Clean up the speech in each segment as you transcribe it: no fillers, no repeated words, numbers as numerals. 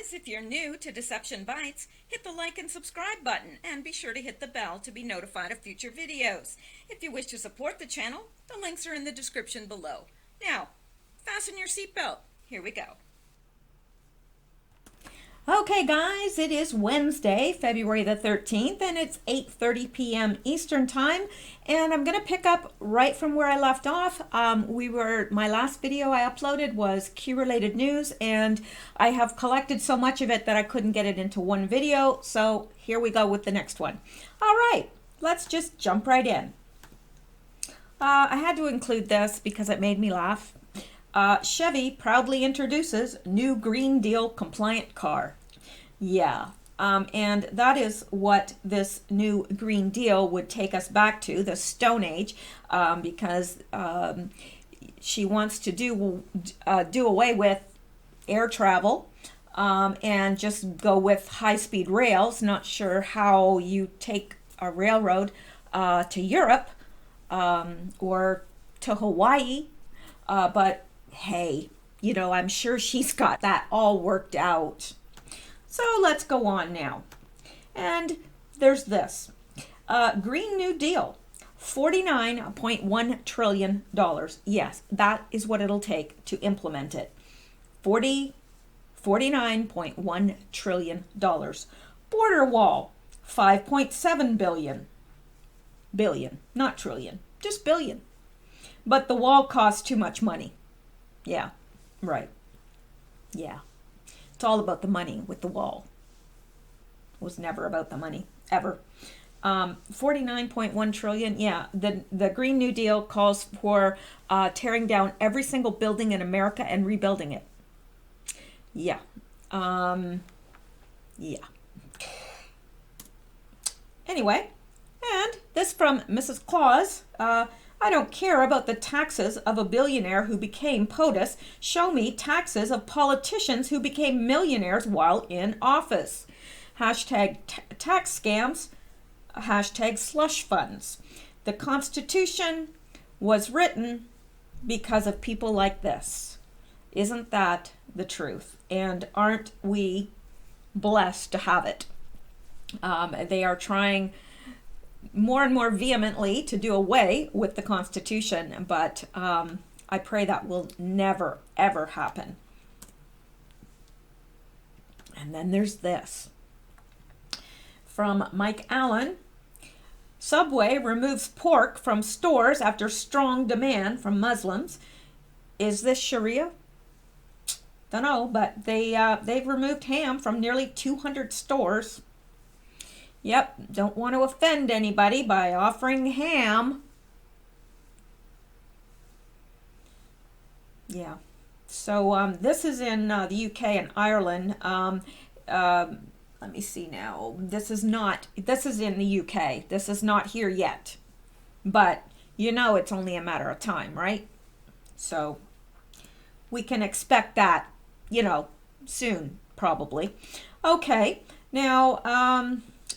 guys, if you're new to Deception Bytes, hit the like and subscribe button and be sure to hit the bell to be notified of future videos. If you wish to support the channel, the links are in the description below. Now, fasten your seatbelt. Here we go. Okay guys, it is Wednesday, February the 13th, and it's 8:30 p.m. Eastern Time, and I'm going to pick up right from where I left off. My last video I uploaded was Q-related news, and I have collected so much of it that I couldn't get it into one video, so here we go with the next one. All right, let's just jump right in. I had to include this because it made me laugh. Chevy proudly introduces new Green Deal compliant car. Yeah, and that is what this new Green Deal would take us back to, the Stone Age, because she wants to do away with air travel and just go with high-speed rails. Not sure how you take a railroad to Europe or to Hawaii, but hey, you know, I'm sure she's got that all worked out. So let's go on now. And there's this. Green New Deal, $49.1 trillion. Yes, that is what it'll take to implement it. $49.1 trillion. Border wall, $5.7 billion. Billion, not trillion, just billion. But the wall costs too much money. Yeah, right. Yeah. It's all about the money with the wall. It was never about the money, ever. 49.1 trillion. Yeah, the Green New Deal calls for tearing down every single building in America and rebuilding it. Yeah. Yeah. Anyway, and this from Mrs. Claus. I don't care about the taxes of a billionaire who became POTUS. Show me taxes of politicians who became millionaires while in office. Hashtag tax scams. Hashtag slush funds. The Constitution was written because of people like this. Isn't that the truth? And aren't we blessed to have it? They are trying more and more vehemently to do away with the Constitution, but I pray that will never, ever happen. And then there's this. From Mike Allen, Subway removes pork from stores after strong demand from Muslims. Is this Sharia? Don't know, but they've removed ham from nearly 200 stores. Yep, don't want to offend anybody by offering ham. Yeah, so this is in the UK and Ireland. Let me see now. This is in the UK. This is not here yet. But you know it's only a matter of time, right? So we can expect that, you know, soon, probably. Okay, now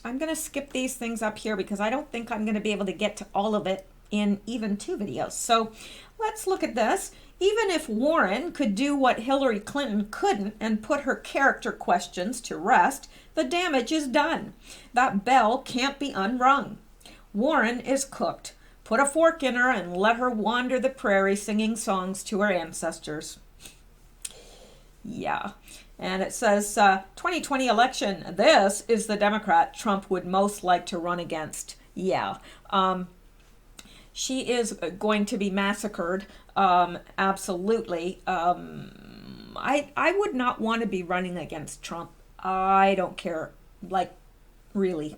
I'm going to skip these things up here because I don't think I'm going to be able to get to all of it in even 2 videos. So let's look at this. Even if Warren could do what Hillary Clinton couldn't and put her character questions to rest, the damage is done. That bell can't be unrung. Warren is cooked. Put a fork in her and let her wander the prairie singing songs to her ancestors. Yeah. And it says, 2020 election, this is the Democrat Trump would most like to run against. Yeah. She is going to be massacred. Absolutely. I would not want to be running against Trump. I don't care. Like, really.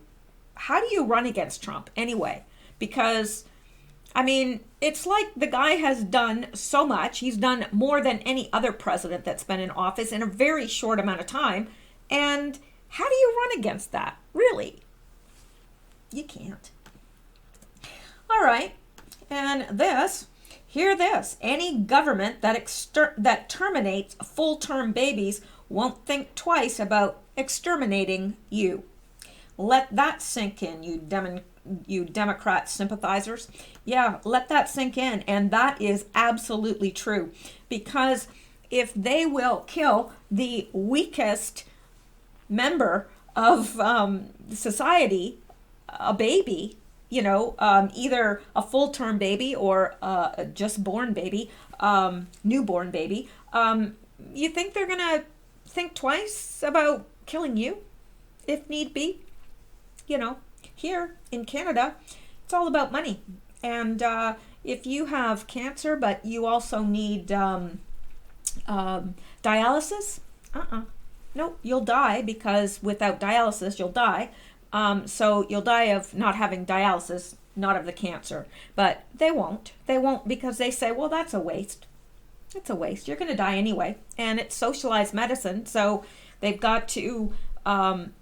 How do you run against Trump anyway? Because I mean, it's like the guy has done so much. He's done more than any other president that's been in office in a very short amount of time. And how do you run against that? Really? You can't. All right. And this, hear this. Any government that terminates full-term babies won't think twice about exterminating you. Let that sink in, you Democrat sympathizers. Yeah, let that sink in. And that is absolutely true. Because if they will kill the weakest member of society, a baby, either a full-term baby or a just born baby, newborn baby, you think they're gonna think twice about killing you if need be? Here in Canada, it's all about money. And if you have cancer, but you also need dialysis, nope, you'll die, because without dialysis, you'll die. So you'll die of not having dialysis, not of the cancer. But they won't. They won't, because they say, well, that's a waste. It's a waste. You're going to die anyway. And it's socialized medicine, so they've got to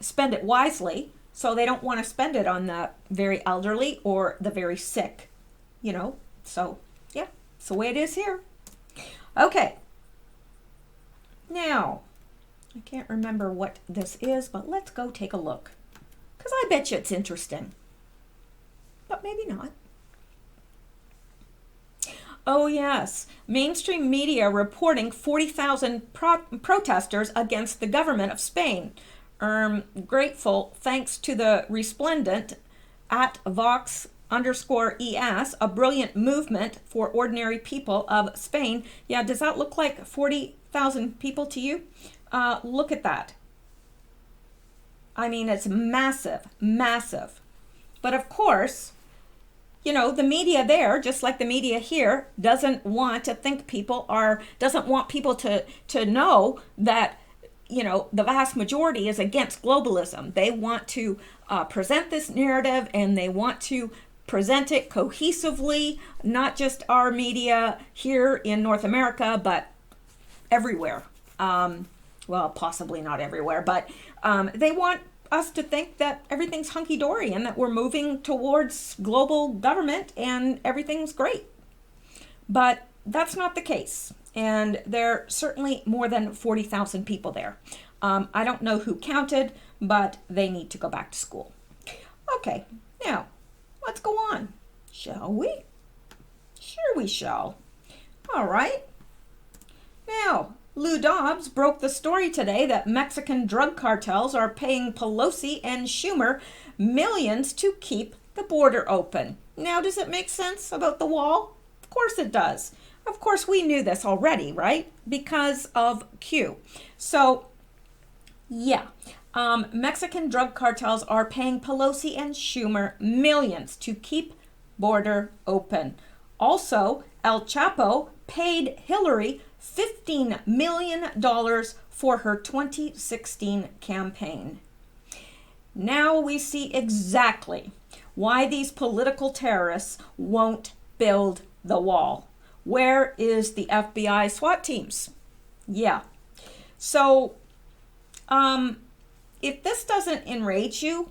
spend it wisely. So they don't want to spend it on the very elderly or the very sick, So, yeah, it's the way it is here. Okay. Now, I can't remember what this is, but let's go take a look. Because I bet you it's interesting. But maybe not. Oh, yes. Mainstream media reporting 40,000 protesters against the government of Spain. Grateful thanks to the resplendent at Vox_ES, a brilliant movement for ordinary people of Spain. Yeah, does that look like 40,000 people to you? Look at that. I mean, it's massive, massive. But of course, the media there, just like the media here, doesn't want to know that the vast majority is against globalism. They want to present this narrative, and they want to present it cohesively, not just our media here in North America, but everywhere. Well, possibly not everywhere, but they want us to think that everything's hunky-dory and that we're moving towards global government and everything's great. But that's not the case. And there are certainly more than 40,000 people there. I don't know who counted, but they need to go back to school. Okay, now let's go on, shall we? Sure we shall. All right. Now, Lou Dobbs broke the story today that Mexican drug cartels are paying Pelosi and Schumer millions to keep the border open. Now, does it make sense about the wall? Of course it does. Of course, we knew this already, right? Because of Q. So, yeah, Mexican drug cartels are paying Pelosi and Schumer millions to keep border open. Also, El Chapo paid Hillary $15 million for her 2016 campaign. Now we see exactly why these political terrorists won't build the wall. Where is the FBI SWAT teams? Yeah. So, if this doesn't enrage you,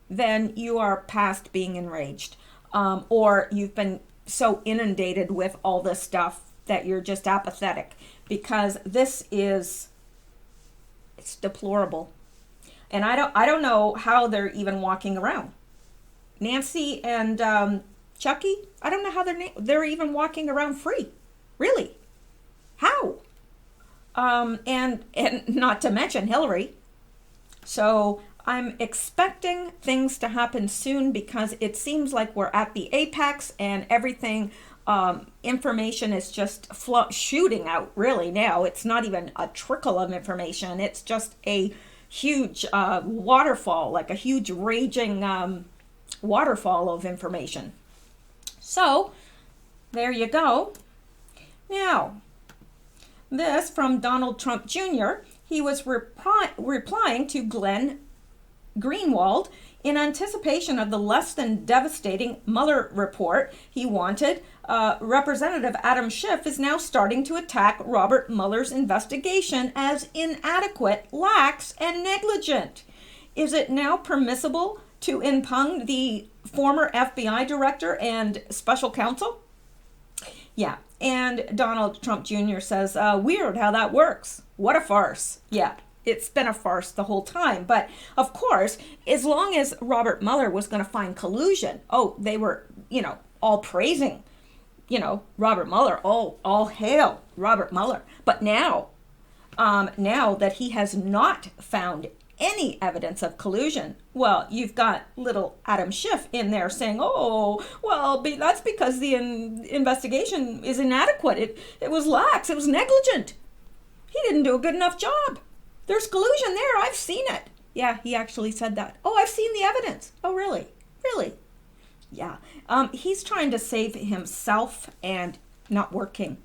then you are past being enraged. Or you've been so inundated with all this stuff that you're just apathetic, because it's deplorable. And I don't know how they're even walking around. Nancy and Chucky, I don't know how they're even walking around free. Really? How? And not to mention Hillary. So I'm expecting things to happen soon, because it seems like we're at the apex and everything, information is just shooting out really now. It's not even a trickle of information. It's just a huge waterfall, like a huge raging waterfall of information. So there you go. Now, this from Donald Trump Jr. He was replying to Glenn Greenwald in anticipation of the less than devastating Mueller report he wanted. Representative Adam Schiff is now starting to attack Robert Mueller's investigation as inadequate, lax, and negligent. Is it now permissible to impugn the former FBI director and special counsel? Yeah, and Donald Trump Jr. says, weird how that works. What a farce. Yeah, it's been a farce the whole time. But of course, as long as Robert Mueller was going to find collusion, they were, all praising, Robert Mueller, all hail Robert Mueller. But now that he has not found any evidence of collusion. Well, you've got little Adam Schiff in there saying, oh, well, that's because the investigation is inadequate. It was lax. It was negligent. He didn't do a good enough job. There's collusion there. I've seen it. Yeah, he actually said that. Oh, I've seen the evidence. Oh, really? Really? Yeah. He's trying to save himself and not working.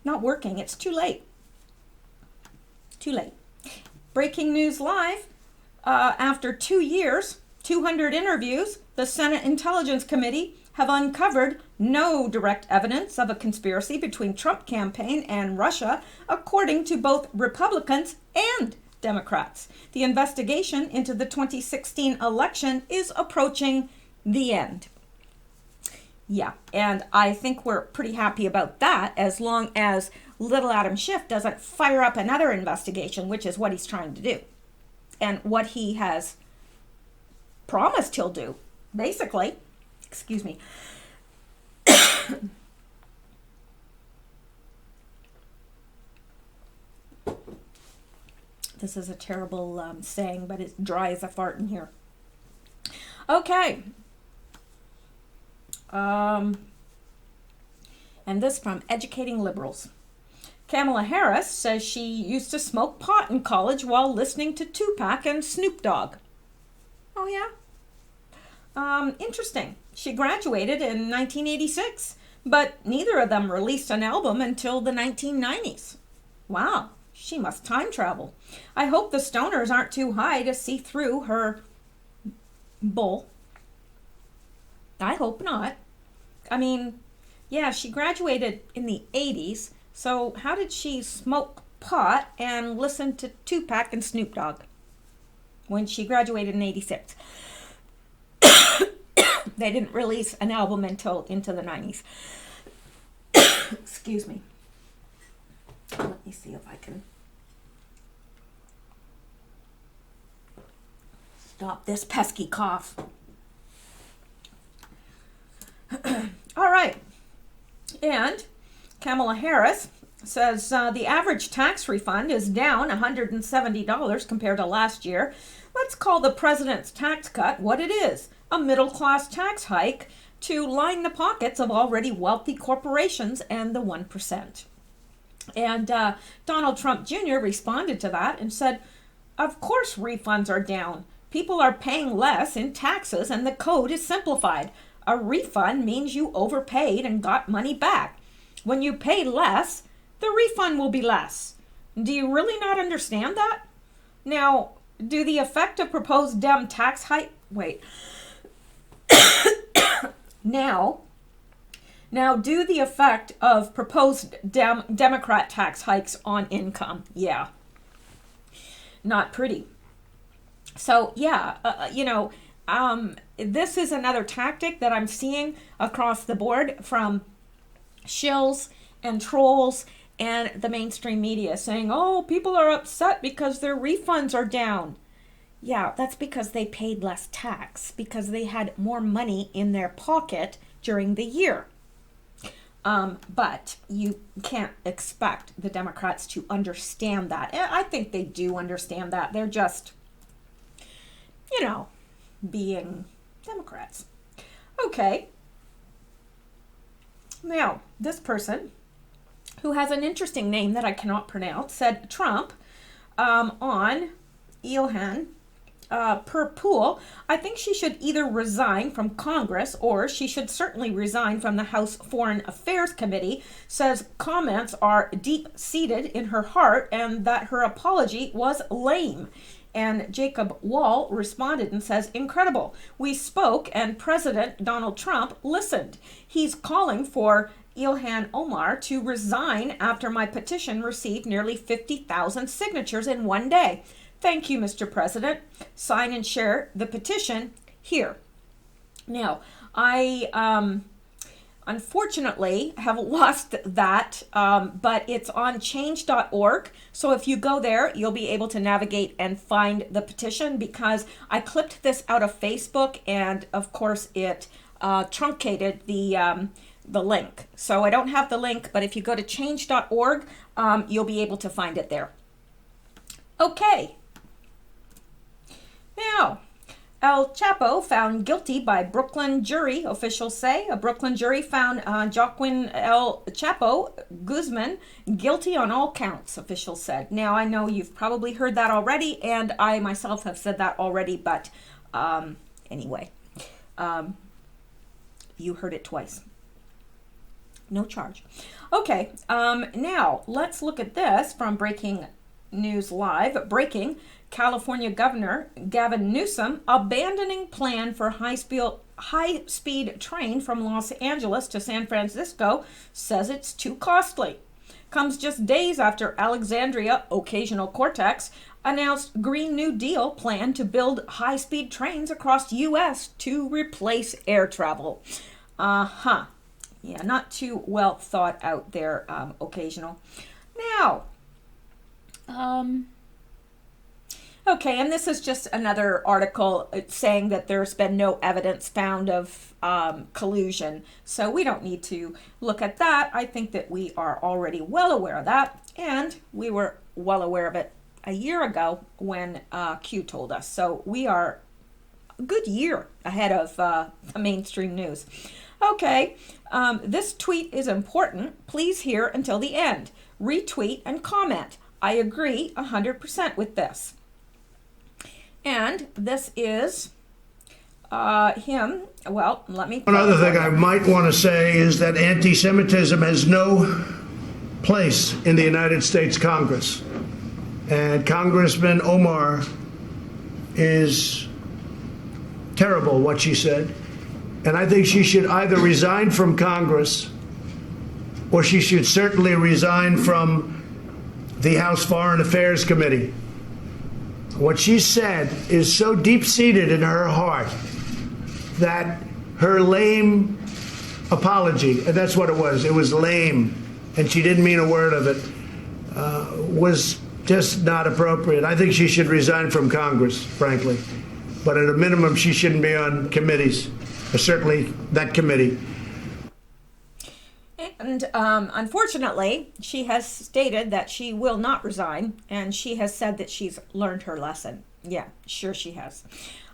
Not working. It's too late. Too late. Breaking news live. After 2 years, 200 interviews, the Senate Intelligence Committee have uncovered no direct evidence of a conspiracy between Trump campaign and Russia, according to both Republicans and Democrats. The investigation into the 2016 election is approaching the end. Yeah, and I think we're pretty happy about that, as long as little Adam Schiff doesn't fire up another investigation, which is what he's trying to do and what he has promised he'll do, basically. Excuse me. This is a terrible saying, but it's dry as a fart in here. Okay. And this from Educating Liberals. Kamala Harris says she used to smoke pot in college while listening to Tupac and Snoop Dogg. Oh, yeah? Interesting. She graduated in 1986, but neither of them released an album until the 1990s. Wow, she must time travel. I hope the stoners aren't too high to see through her bull. I hope not. I mean, yeah, she graduated in the 80s, so how did she smoke pot and listen to Tupac and Snoop Dogg when she graduated in 86? They didn't release an album until into the 90s. Excuse me. Let me see if I can stop this pesky cough. All right. And Kamala Harris says the average tax refund is down $170 compared to last year. Let's call the president's tax cut what it is, a middle-class tax hike to line the pockets of already wealthy corporations and the 1%. And Donald Trump Jr. responded to that and said, of course refunds are down. People are paying less in taxes and the code is simplified. A refund means you overpaid and got money back. When you pay less, the refund will be less. Do you really not understand that? Now, do the effect of proposed Dem tax hike... Wait. Now, do the effect of proposed Democrat tax hikes on income. Yeah. Not pretty. So, yeah, this is another tactic that I'm seeing across the board from shills and trolls and the mainstream media saying, oh, people are upset because their refunds are down. Yeah, that's because they paid less tax, because they had more money in their pocket during the year. But you can't expect the Democrats to understand that. I think they do understand that. They're just, being Democrats. Okay. Now, this person, who has an interesting name that I cannot pronounce, said Trump on Ilhan per pool, I think she should either resign from Congress or she should certainly resign from the House Foreign Affairs Committee, says comments are deep-seated in her heart and that her apology was lame. And Jacob Wall responded and says, incredible. We spoke and President Donald Trump listened. He's calling for Ilhan Omar to resign after my petition received nearly 50,000 signatures in one day. Thank you, Mr. President. Sign and share the petition here. Now, I unfortunately have lost that, but it's on change.org. So if you go there, you'll be able to navigate and find the petition, because I clipped this out of Facebook and of course it truncated the link. So I don't have the link, but if you go to change.org, you'll be able to find it there. Okay. Now, El Chapo found guilty by Brooklyn jury, officials say. A Brooklyn jury found Joaquin El Chapo Guzman guilty on all counts, officials said. Now, I know you've probably heard that already, and I myself have said that already, but anyway, you heard it twice. No charge. Okay, now let's look at this from Breaking News Live. Breaking: California Governor Gavin Newsom abandoning plan for high-speed train from Los Angeles to San Francisco, says it's too costly. Comes just days after Alexandria Ocasio-Cortez announced Green New Deal plan to build high-speed trains across U.S. to replace air travel. Yeah, not too well thought out there, Occasional. Now, okay, and this is just another article saying that there's been no evidence found of collusion. So we don't need to look at that. I think that we are already well aware of that. And we were well aware of it a year ago when Q told us. So we are a good year ahead of the mainstream news. Okay, this tweet is important. Please hear until the end. Retweet and comment. I agree 100% with this. And this is him. Well, let me. Another thing I might want to say is that anti-Semitism has no place in the United States Congress. And Congressman Omar is terrible what she said. And I think she should either resign from Congress or she should certainly resign from the House Foreign Affairs Committee. What she said is so deep-seated in her heart that her lame apology, and that's what it was lame, and she didn't mean a word of it, was just not appropriate. I think she should resign from Congress, frankly. But at a minimum, she shouldn't be on committees, certainly that committee. And unfortunately, she has stated that she will not resign, and she has said that she's learned her lesson. Yeah, sure she has.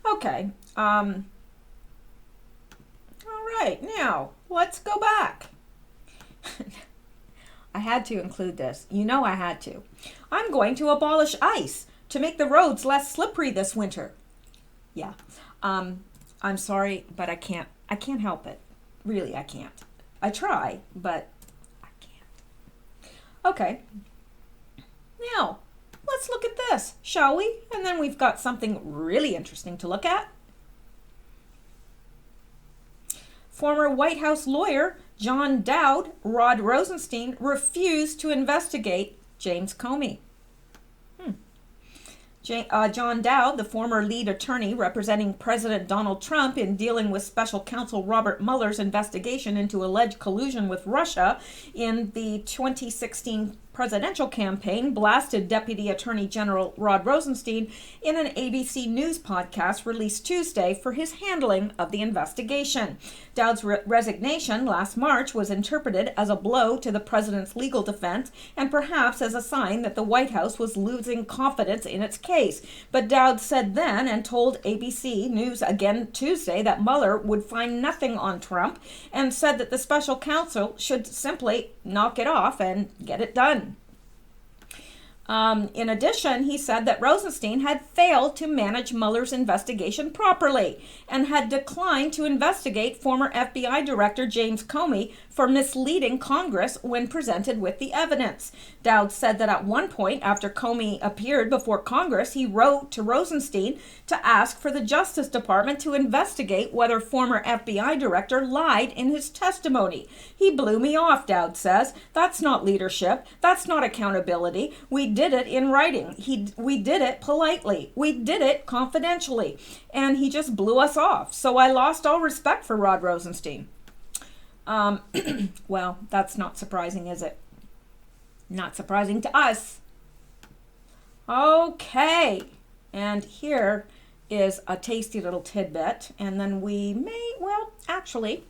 Okay. All right, now let's go back. I had to include this. You know I had to. I'm going to abolish ice to make the roads less slippery this winter. Yeah. I'm sorry, but I can't help it. Really, I can't. I try, but I can't. Okay. Now, let's look at this, shall we? And then we've got something really interesting to look at. Former White House lawyer John Dowd, Rod Rosenstein, refused to investigate James Comey. John Dowd, the former lead attorney representing President Donald Trump in dealing with special counsel Robert Mueller's investigation into alleged collusion with Russia in the 2016 presidential campaign, blasted Deputy Attorney General Rod Rosenstein in an ABC News podcast released Tuesday for his handling of the investigation. Dowd's resignation last March was interpreted as a blow to the president's legal defense and perhaps as a sign that the White House was losing confidence in its case. But Dowd said then and told ABC News again Tuesday that Mueller would find nothing on Trump and said that the special counsel should simply knock it off and get it done. In addition, he said that Rosenstein had failed to manage Mueller's investigation properly and had declined to investigate former FBI Director James Comey for misleading Congress when presented with the evidence. Dowd said that at one point after Comey appeared before Congress, he wrote to Rosenstein to ask for the Justice Department to investigate whether former FBI Director lied in his testimony. He blew me off, Dowd says. That's not leadership. That's not accountability. We did it in writing. We did it politely. We did it confidentially. And he just blew us off. So I lost all respect for Rod Rosenstein. Well, that's not surprising, is it? Not surprising to us. Okay. And here is a tasty little tidbit. And then we may, well, actually,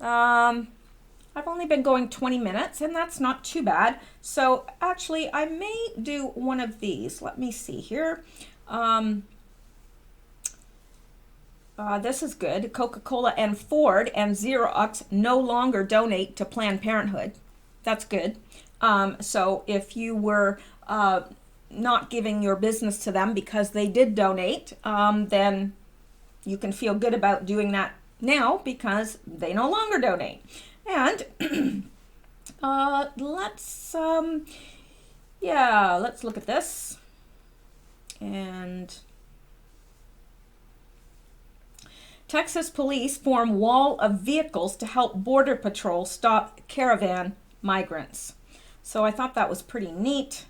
I've only been going 20 minutes, and that's not too bad. So actually, I may do one of these. Let me see here. This is good. Coca-Cola and Ford and Xerox no longer donate to Planned Parenthood. That's good. So if you were not giving your business to them because they did donate, then you can feel good about doing that now because they no longer donate. And let's look at this. And Texas police form wall of vehicles to help Border Patrol stop caravan migrants. So I thought that was pretty neat.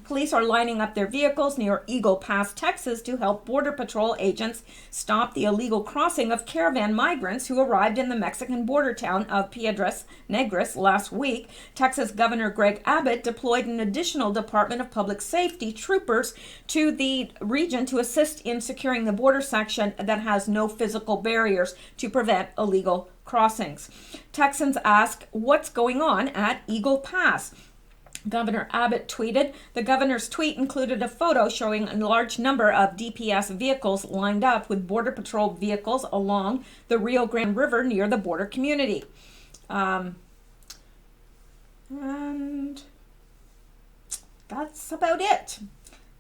Police are lining up their vehicles near Eagle Pass, Texas, to help Border Patrol agents stop the illegal crossing of caravan migrants who arrived in the Mexican border town of Piedras Negras last week. Texas Governor Greg Abbott deployed an additional Department of Public Safety troopers to the region to assist in securing the border section that has no physical barriers to prevent illegal crossings. Texans ask what's going on at Eagle Pass. Governor Abbott tweeted. The governor's tweet included a photo showing a large number of DPS vehicles lined up with Border Patrol vehicles along the Rio Grande River near the border community. And that's about it.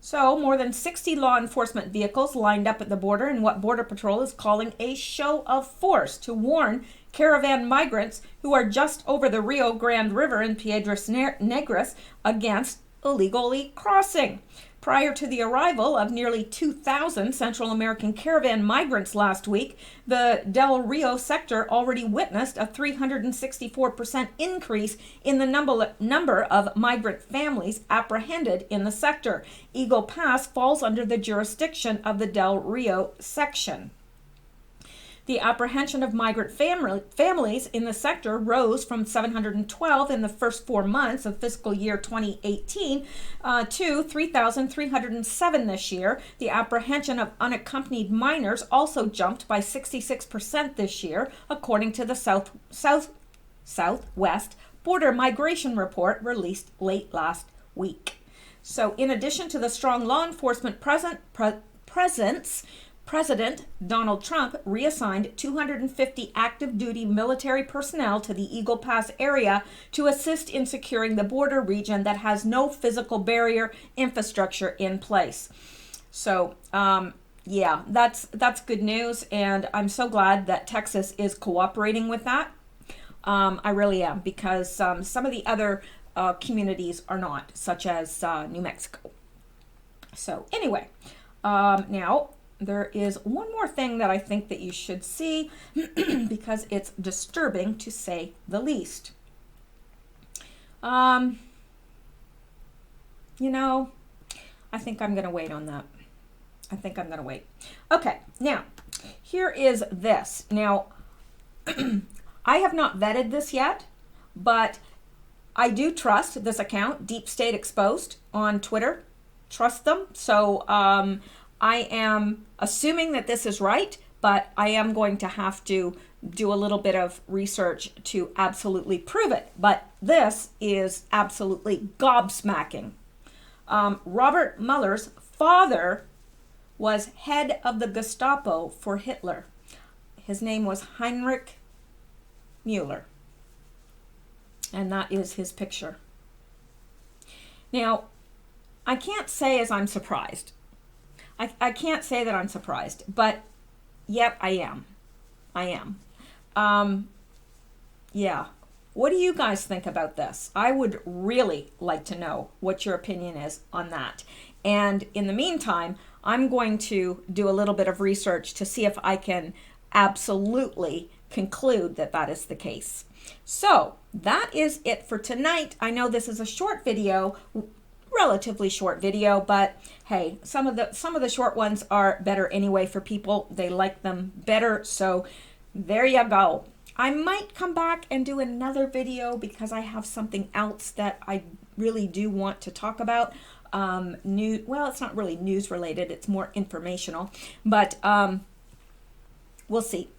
So more than 60 law enforcement vehicles lined up at the border in what Border Patrol is calling a show of force to warn caravan migrants who are just over the Rio Grande River in Piedras Negras against illegally crossing. Prior to the arrival of nearly 2,000 Central American caravan migrants last week, the Del Rio sector already witnessed a 364% increase in the number of migrant families apprehended in the sector. Eagle Pass falls under the jurisdiction of the Del Rio section. The apprehension of migrant families in the sector rose from 712 in the first 4 months of fiscal year 2018 to 3,307 this year. The apprehension of unaccompanied minors also jumped by 66% this year, according to the Southwest Border Migration Report released late last week. So in addition to the strong law enforcement presence, President Donald Trump reassigned 250 active duty military personnel to the Eagle Pass area to assist in securing the border region that has no physical barrier infrastructure in place. So, yeah, that's good news, and I'm so glad that Texas is cooperating with that. I really am, because some of the other communities are not, such as New Mexico. So anyway, now there is one more thing that I think that you should see because it's disturbing to say the least. You know, I think I'm going to wait on that. Okay, now, here is this. Now, I have not vetted this yet, but I do trust this account, Deep State Exposed, on Twitter. Trust them. So, I am assuming that this is right, but I am going to have to do a little bit of research to absolutely prove it. But this is absolutely gobsmacking. Robert Mueller's father was head of the Gestapo for Hitler. His name was Heinrich Mueller. And that is his picture. Now, I can't say as I'm surprised. I can't say that I'm surprised, but yet I am. Yeah. What do you guys think about this? I would really like to know what your opinion is on that. And in the meantime, I'm going to do a little bit of research to see if I can absolutely conclude that that is the case. So that is it for tonight. I know this is a short video, relatively short video, but hey, some of the short ones are better anyway for people. They like them better. So there you go. I might come back and do another video because I have something else that I really do want to talk about. Well, it's not really news related, it's more informational, but we'll see.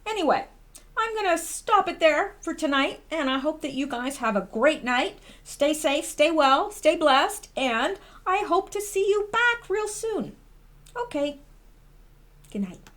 Anyway, I'm going to stop it there for tonight, and I hope that you guys have a great night. Stay safe, stay well, stay blessed, and I hope to see you back real soon. Okay. Good night.